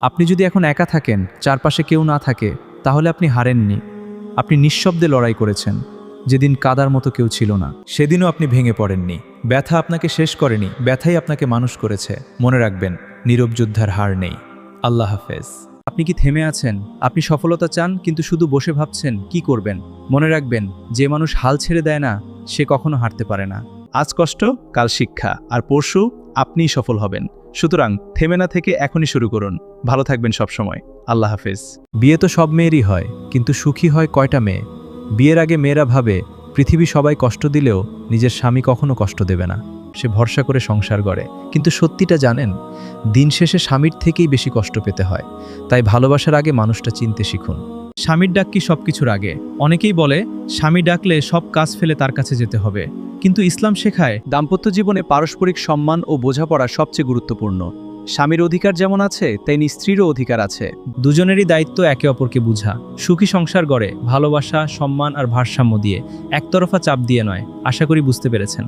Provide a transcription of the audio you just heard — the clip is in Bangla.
আপনি যদি এখন একা থাকেন, চারপাশে কেউ না থাকে, তাহলে আপনি হারেননি। আপনি নিঃশব্দে লড়াই করেছেন। যেদিন কাদার মতো কেউ ছিল না, সেদিনও আপনি ভেঙে পড়েননি। ব্যথা আপনাকে শেষ করেনি, ব্যথাই আপনাকে মানুষ করেছে। মনে রাখবেন, নীরব যোদ্ধার হার নেই। আল্লাহ হাফেজ। আপনি কি থেমে আছেন? আপনি সফলতা চান, কিন্তু শুধু বসে ভাবছেন কি করবেন? মনে রাখবেন, যে মানুষ হাল ছেড়ে দেয় না, সে কখনো হারতে পারে না। আজ কষ্ট, কাল শিক্ষা, আর পরশু আপনিই সফল হবেন। সুতরাং থেমে না থেকে এখনই শুরু করুন। ভালো থাকবেন সবসময়। আল্লাহ হাফেজ। বিয়ে তো সব মেয়েরই হয়, কিন্তু সুখী হয় কয়টা মেয়ে? বিয়ের আগে মেয়েরা ভাবে পৃথিবী সবাই কষ্ট দিলেও নিজের স্বামী কখনো কষ্ট দেবে না। সে ভরসা করে সংসার গড়ে। কিন্তু সত্যিটা জানেন, দিন শেষে স্বামীর থেকেই বেশি কষ্ট পেতে হয়। তাই ভালোবাসার আগে মানুষটা চিনতে শিখুন। স্বামীর ডাক কি সব কিছুর আগে? অনেকেই বলে স্বামী ডাকলে সব কাজ ফেলে তার কাছে যেতে হবে। কিন্তু ইসলাম শেখায় দাম্পত্য জীবনে পারস্পরিক সম্মান ও বোঝাপড়া সবচেয়ে গুরুত্বপূর্ণ। স্বামীর অধিকার যেমন আছে, তেমনি স্ত্রীরও অধিকার আছে। দুজনেরই দায়িত্ব একে অপরকে বুঝা। সুখী সংসার গড়ে ভালোবাসা, সম্মান আর ভারসাম্য দিয়ে, একতরফা চাপ দিয়ে নয়। আশা করি বুঝতে পেরেছেন।